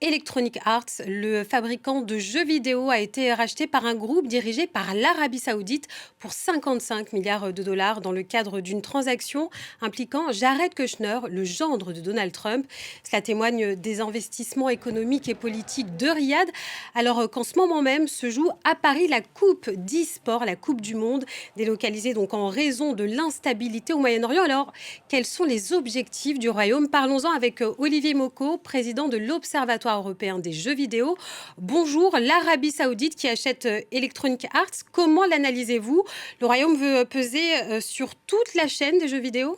Electronic Arts, le fabricant de jeux vidéo, a été racheté par un groupe dirigé par l'Arabie Saoudite pour 55 milliards de dollars dans le cadre d'une transaction impliquant Jared Kushner, le gendre de Donald Trump. Cela témoigne des investissements économiques et politiques de Riyad, alors qu'en ce moment même se joue à Paris la Coupe d'e-sport, la Coupe du Monde, délocalisée donc en raison de l'instabilité au Moyen-Orient. Alors, quels sont les objectifs du Royaume? Parlons-en avec Olivier Moko, président de l'Observatoire européen des jeux vidéo. Bonjour, l'Arabie Saoudite qui achète Electronic Arts, comment l'analysez-vous? Le Royaume veut peser sur toute la chaîne des jeux vidéo?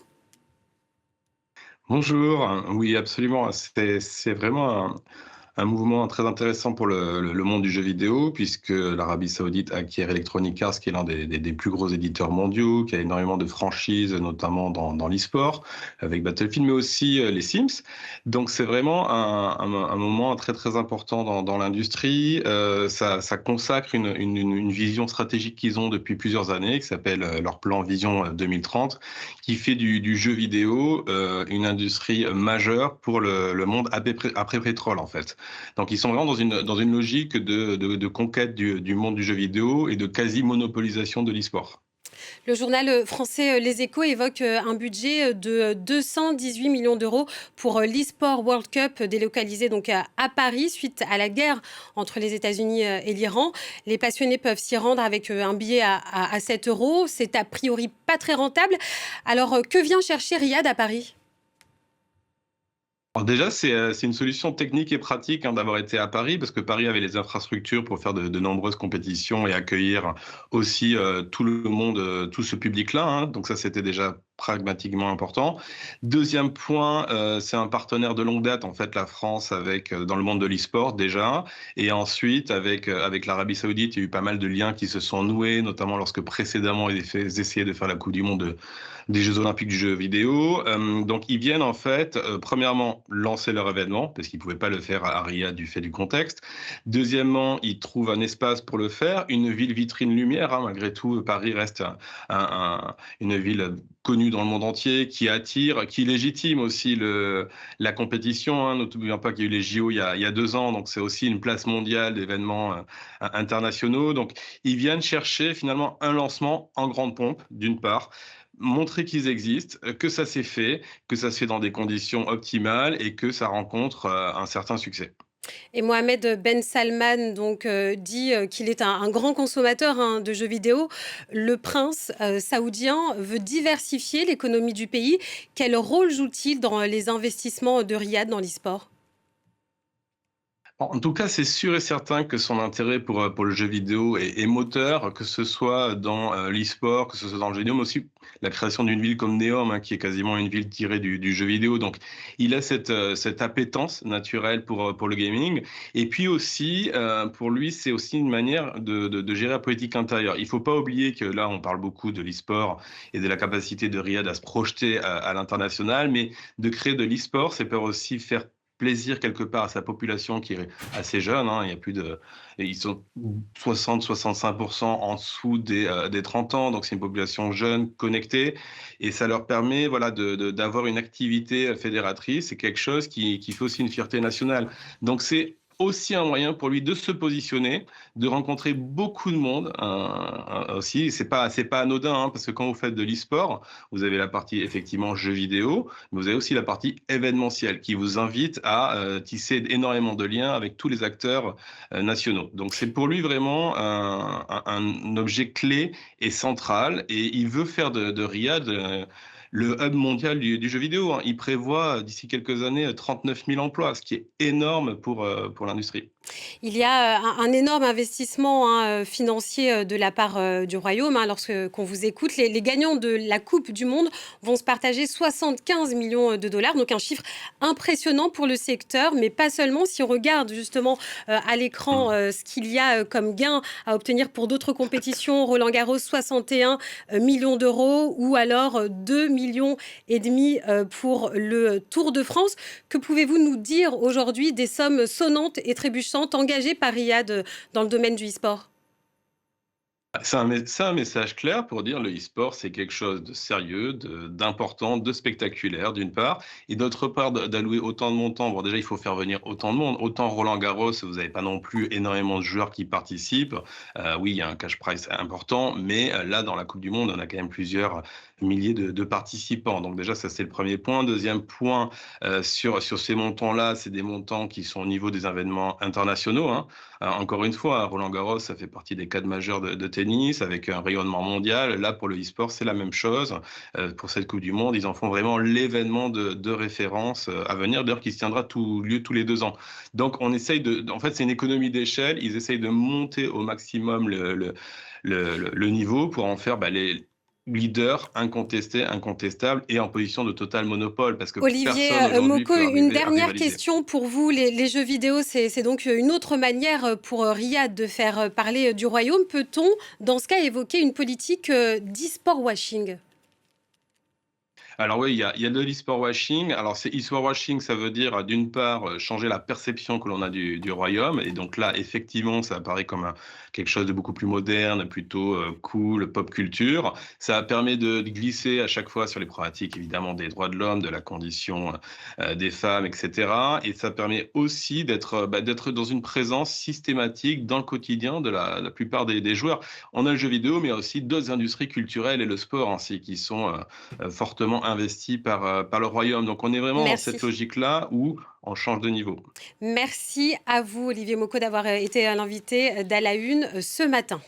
Bonjour, oui absolument, c'est vraiment un mouvement très intéressant pour le monde du jeu vidéo, puisque l'Arabie Saoudite acquiert Electronic Arts, qui est l'un des plus gros éditeurs mondiaux, qui a énormément de franchises, notamment dans l'e-sport, avec Battlefield, mais aussi les Sims. Donc c'est vraiment un moment très très important dans l'industrie. Ça consacre une vision stratégique qu'ils ont depuis plusieurs années, qui s'appelle leur plan Vision 2030, qui fait du jeu vidéo une industrie majeure pour le monde après pétrole, en fait. Donc ils sont vraiment dans une logique de conquête du monde du jeu vidéo et de quasi-monopolisation de l'e-sport. Le journal français Les Échos évoque un budget de 218 millions d'euros pour l'e-sport World Cup délocalisé donc à Paris suite à la guerre entre les États-Unis et l'Iran. Les passionnés peuvent s'y rendre avec un billet à 7 euros. C'est a priori pas très rentable. Alors, que vient chercher Riyad à Paris? Alors déjà, c'est une solution technique et pratique, hein, d'avoir été à Paris, parce que Paris avait les infrastructures pour faire de nombreuses compétitions et accueillir aussi tout le monde, tout ce public-là, hein. Donc ça, c'était déjà pragmatiquement important. Deuxième point, c'est un partenaire de longue date, en fait, la France, avec dans le monde de l'e-sport déjà, et ensuite avec l'Arabie Saoudite, il y a eu pas mal de liens qui se sont noués, notamment lorsque précédemment ils essayaient de faire la Coupe du Monde des Jeux Olympiques du jeu vidéo. Donc ils viennent en fait, premièrement, lancer leur événement, parce qu'ils ne pouvaient pas le faire à Riyad du fait du contexte. Deuxièmement, ils trouvent un espace pour le faire, une ville vitrine lumière, hein. Malgré tout, Paris reste une ville connue dans le monde entier, qui attire, qui légitime aussi la compétition, hein. N'oublions pas qu'il y a eu les JO il y a 2 ans, donc c'est aussi une place mondiale d'événements internationaux. Donc ils viennent chercher finalement un lancement en grande pompe, d'une part, montrer qu'ils existent, que ça s'est fait, que ça se fait dans des conditions optimales et que ça rencontre un certain succès. Et Mohamed Ben Salman donc, dit qu'il est un grand consommateur hein, de jeux vidéo. Le prince saoudien veut diversifier l'économie du pays. Quel rôle joue-t-il dans les investissements de Riyad dans l'e-sport? En tout cas, c'est sûr et certain que son intérêt pour le jeu vidéo est moteur, que ce soit dans l'e-sport, que ce soit dans le jeu vidéo, mais aussi la création d'une ville comme Neom, hein, qui est quasiment une ville tirée du jeu vidéo. Donc, il a cette appétence naturelle pour le gaming. Et puis aussi, pour lui, c'est aussi une manière de gérer la politique intérieure. Il ne faut pas oublier que là, on parle beaucoup de l'e-sport et de la capacité de Riyad à se projeter à l'international, mais de créer de l'e-sport, c'est peut aussi faire plaisir quelque part à sa population qui est assez jeune, hein. Il y a plus de, ils sont 60-65% en dessous des 30 ans, donc c'est une population jeune, connectée, et ça leur permet, voilà, d'avoir une activité fédératrice. C'est quelque chose qui fait aussi une fierté nationale. Donc c'est aussi un moyen pour lui de se positionner, de rencontrer beaucoup de monde aussi. C'est pas anodin, hein, parce que quand vous faites de l'e-sport, vous avez la partie effectivement jeux vidéo, mais vous avez aussi la partie événementielle qui vous invite à tisser énormément de liens avec tous les acteurs nationaux. Donc c'est pour lui vraiment un objet clé et central, et il veut faire de Riyad le hub mondial du jeu vidéo, hein. Il prévoit d'ici quelques années 39 000 emplois, ce qui est énorme pour l'industrie. Il y a un énorme investissement hein, financier de la part du Royaume. Hein, lorsque qu'on vous écoute, les gagnants de la Coupe du Monde vont se partager 75 millions de dollars, donc un chiffre impressionnant pour le secteur, mais pas seulement. Si on regarde justement à l'écran ce qu'il y a comme gain à obtenir pour d'autres compétitions, Roland Garros 61 millions d'euros ou alors 2 millions et demi pour le Tour de France. Que pouvez-vous nous dire aujourd'hui des sommes sonnantes et trébuchantes engagées par Riyad dans le domaine du e-sport? C'est un message clair pour dire le e-sport, c'est quelque chose de sérieux, d'important, de spectaculaire, d'une part, et d'autre part, d'allouer autant de montants. Bon, déjà, il faut faire venir autant de monde. Autant Roland-Garros, vous n'avez pas non plus énormément de joueurs qui participent. Oui, il y a un cash prize important, mais là, dans la Coupe du Monde, on a quand même plusieurs milliers de participants. Donc déjà, ça, c'est le premier point. Deuxième point, sur ces montants-là, c'est des montants qui sont au niveau des événements internationaux, hein. Encore une fois, Roland-Garros, ça fait partie des cadres majeurs de tennis avec un rayonnement mondial. Là, pour le e-sport, c'est la même chose. Pour cette Coupe du Monde, ils en font vraiment l'événement de référence à venir, d'ailleurs, qui se tiendra lieu tous les 2 ans. Donc, on essaye en fait, c'est une économie d'échelle. Ils essayent de monter au maximum le niveau pour en faire les leaders incontestés, incontestables et en position de total monopole parce que Olivier personne aujourd'hui Moko, peut une arriver à dernière rivaliser. question pour vous. Les jeux vidéo, c'est donc une autre manière pour Riyad de faire parler du royaume. Peut-on, dans ce cas, évoquer une politique d'e-sport washing? Alors oui, il y a de l'e-sport washing. Alors c'est e-sport washing, ça veut dire d'une part changer la perception que l'on a du royaume. Et donc là, effectivement, ça apparaît comme quelque chose de beaucoup plus moderne, plutôt cool, pop culture. Ça permet de glisser à chaque fois sur les problématiques, évidemment, des droits de l'homme, de la condition des femmes, etc. Et ça permet aussi d'être dans une présence systématique dans le quotidien de la plupart des joueurs. On a le jeu vidéo, mais il y a aussi d'autres industries culturelles et le sport ainsi qui sont fortement investis par le royaume. Donc on est vraiment dans cette Merci. logique-là où on change de niveau. Merci à vous, Olivier Moko, d'avoir été l'invité d'À la Une ce matin.